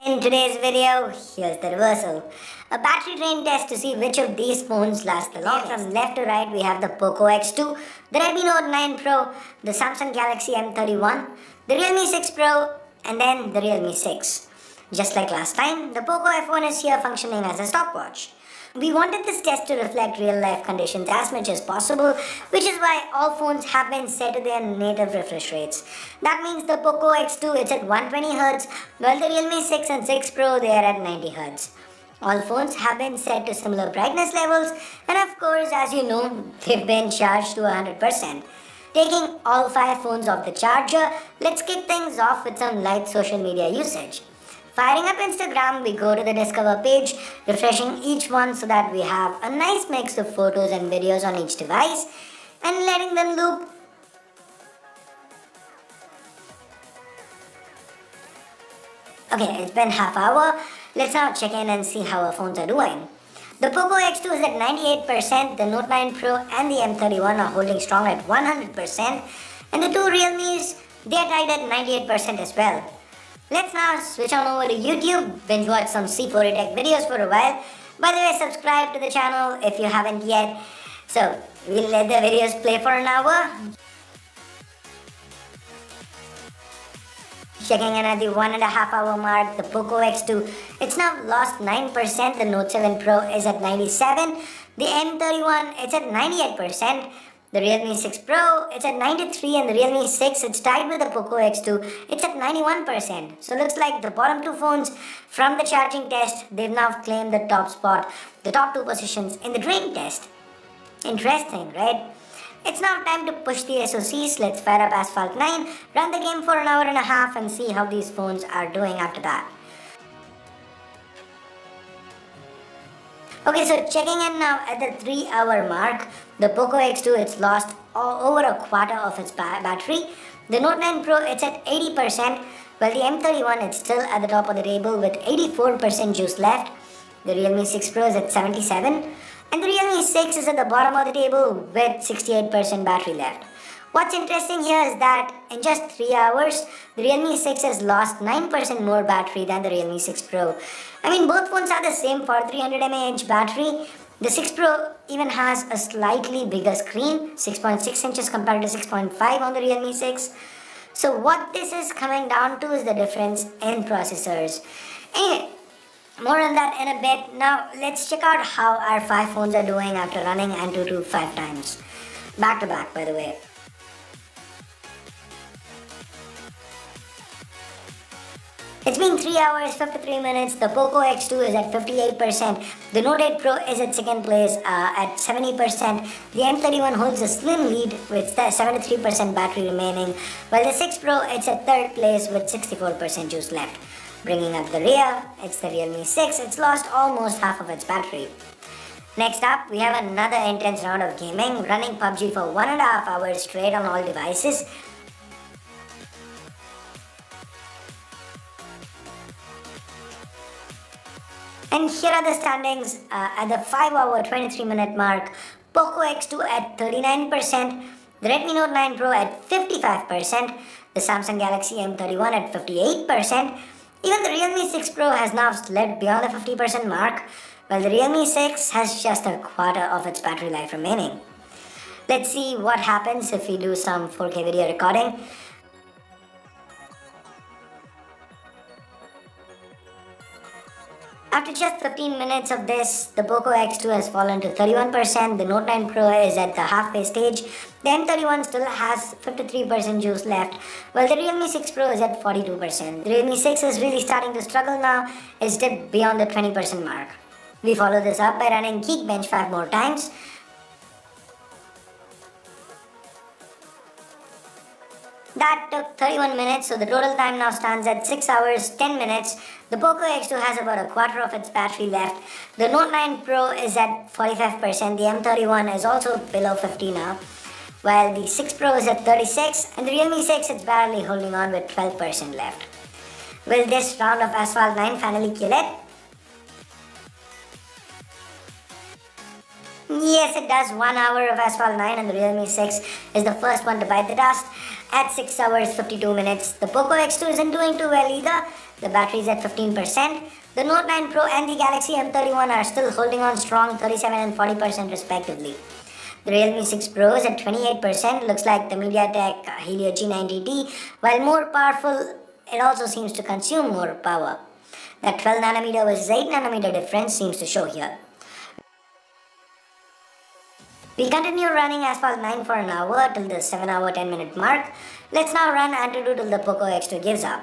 In today's video, here's the reversal. A battery drain test to see which of these phones last the longest. From left to right, we have the Poco X2, the Redmi Note 9 Pro, the Samsung Galaxy M31, the realme 6 Pro, and then the realme 6. Just like last time, the Poco F1 is here functioning as a stopwatch. We wanted this test to reflect real life conditions as much as possible, which is why all phones have been set to their native refresh rates. That means the Poco X2 is at 120Hz, while the Realme 6 and 6 Pro they are at 90Hz. All phones have been set to similar brightness levels, and of course, as you know, they've been charged to 100%. Taking all 5 phones off the charger, let's kick things off with some light social media usage. Firing up Instagram, we go to the Discover page, refreshing each one so that we have a nice mix of photos and videos on each device and letting them loop. Okay, it's been half hour. Let's now check in and see how our phones are doing. The Poco X2 is at 98%, the Note 9 Pro and the M31 are holding strong at 100%, and the two Realmes, they are tied at 98% as well. Let's now switch on over to YouTube, binge watch some C4 Tech videos for a while. By the way, subscribe to the channel if you haven't yet. So, we'll let the videos play for an hour. Checking in at the 1.5 hour mark, the Poco X2, it's now lost 9%, the Note 7 Pro is at 97%, the M31, it's at 98%. The Realme 6 Pro, it's at 93%, and the Realme 6, it's tied with the Poco X2, it's at 91%. So looks like the bottom two phones from the charging test, they've now claimed the top spot, the top 2 positions in the drain test. Interesting, right? It's now time to push the SoCs. Let's fire up Asphalt 9, run the game for an hour and a half and see how these phones are doing after that. Okay, so checking in now at the 3 hour mark, the Poco X2, it's lost over a quarter of its battery. The Note 9 Pro, it's at 80%, while the M31, it's still at the top of the table with 84% juice left. The Realme 6 Pro is at 77%, and the Realme 6 is at the bottom of the table with 68% battery left. What's interesting here is that in just 3 hours, the Realme 6 has lost 9% more battery than the Realme 6 Pro. I mean, both phones have the same 4300 mAh battery. The 6 Pro even has a slightly bigger screen, 6.6 inches compared to 6.5 on the Realme 6. So what this is coming down to is the difference in processors. Anyway, more on that in a bit. Now, let's check out how our 5 phones are doing after running Antutu 5 times. Back to back, by the way. It's been 3 hours, 53 minutes. The Poco X2 is at 58%. The Note 8 Pro is at second place at 70%. The M31 holds a slim lead with 73% battery remaining, while the 6 Pro is at third place with 64% juice left. Bringing up the rear, it's the Realme 6. It's lost almost half of its battery. Next up, we have another intense round of gaming, running PUBG for 1.5 hours straight on all devices. And here are the standings at the 5 hour 23 minute mark. Poco X2 at 39%, the Redmi Note 9 Pro at 55%, the Samsung Galaxy M31 at 58%, even the Realme 6 Pro has now slid beyond the 50% mark, while the Realme 6 has just a quarter of its battery life remaining. Let's see what happens if we do some 4K video recording. After just 15 minutes of this, the Poco X2 has fallen to 31%, the Note 9 Pro is at the halfway stage, the M31 still has 53% juice left, while the Realme 6 Pro is at 42%. The Realme 6 is really starting to struggle now, it's dipped beyond the 20% mark. We follow this up by running Geekbench 5 more times. That took 31 minutes, so the total time now stands at 6 hours, 10 minutes. The Poco X2 has about a quarter of its battery left. The Note 9 Pro is at 45%, the M31 is also below 50 now, while the 6 Pro is at 36, and the Realme 6 is barely holding on with 12% left. Will this round of Asphalt 9 finally kill it? Yes, it does 1 hour of Asphalt 9, and the Realme 6 is the first one to bite the dust at 6 hours 52 minutes. The Poco X2 isn't doing too well either. The battery is at 15%. The Note 9 Pro and the Galaxy M31 are still holding on strong, 37 and 40% respectively. The Realme 6 Pro is at 28%, looks like the MediaTek Helio G90T. While more powerful, it also seems to consume more power. That 12nm versus 8nm difference seems to show here. We continue running Asphalt 9 for an hour till the 7 hour 10 minute mark. Let's now run Antutu till the Poco X2 gives up.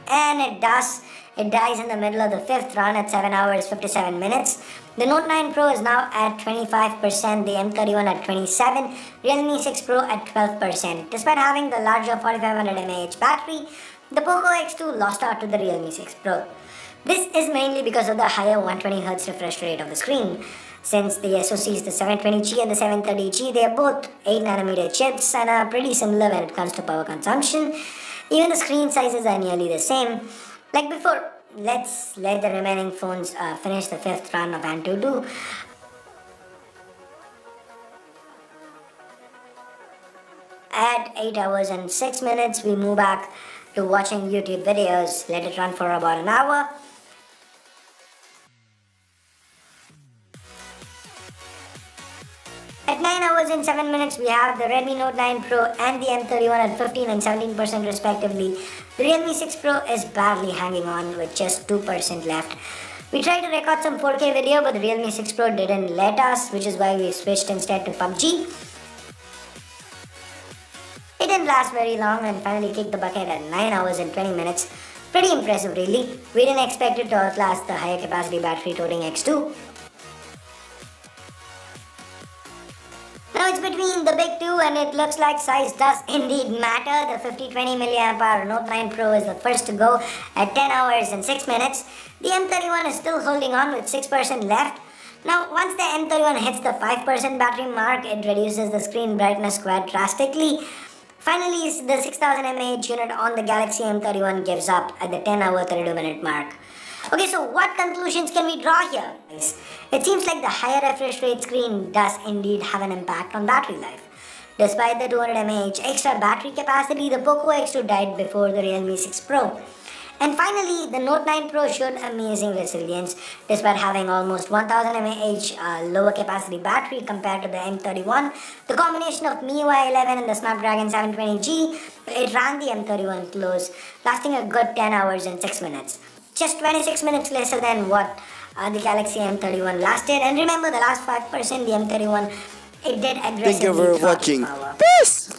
And it does. It dies in the middle of the 5th run at 7 hours 57 minutes. The Note 9 Pro is now at 25%, the M31 at 27%, Realme 6 Pro at 12%. Despite having the larger 4500 mAh battery, the Poco X2 lost out to the Realme 6 Pro. This is mainly because of the higher 120Hz refresh rate of the screen. Since the SoCs, the 720G and the 730G, they are both 8nm chips and are pretty similar when it comes to power consumption. Even the screen sizes are nearly the same. Like before, let's let the remaining phones finish the 5th run of Antutu. At 8 hours and 6 minutes, we move back to watching YouTube videos. Let it run for about an hour. At 9 hours and 7 minutes, we have the Redmi Note 9 Pro and the M31 at 15 and 17% respectively. The Realme 6 Pro is barely hanging on with just 2% left. We tried to record some 4K video, but the Realme 6 Pro didn't let us, which is why we switched instead to PUBG. It didn't last very long and finally kicked the bucket at 9 hours and 20 minutes. Pretty impressive really. We didn't expect it to outlast the higher capacity battery toting X2. Now it's between the big two and it looks like size does indeed matter. The 5020 mAh Note 9 Pro is the first to go at 10 hours and 6 minutes. The M31 is still holding on with 6% left. Now once the M31 hits the 5% battery mark, it reduces the screen brightness quite drastically. Finally, the 6000 mAh unit on the Galaxy M31 gives up at the 10 hour 32 minute mark. Okay, so what conclusions can we draw here? It seems like the higher refresh rate screen does indeed have an impact on battery life. Despite the 200 mAh extra battery capacity, the Poco X2 died before the Realme 6 Pro. And finally, the Note 9 Pro showed amazing resilience despite having almost 1000 mAh lower capacity battery compared to the M31. The combination of MIUI 11 and the Snapdragon 720G, it ran the M31 close, lasting a good 10 hours and 6 minutes. Just 26 minutes lesser than what the Galaxy M31 lasted. And remember, the last 5%, the M31, it did aggressively. Thank you for watching. Peace!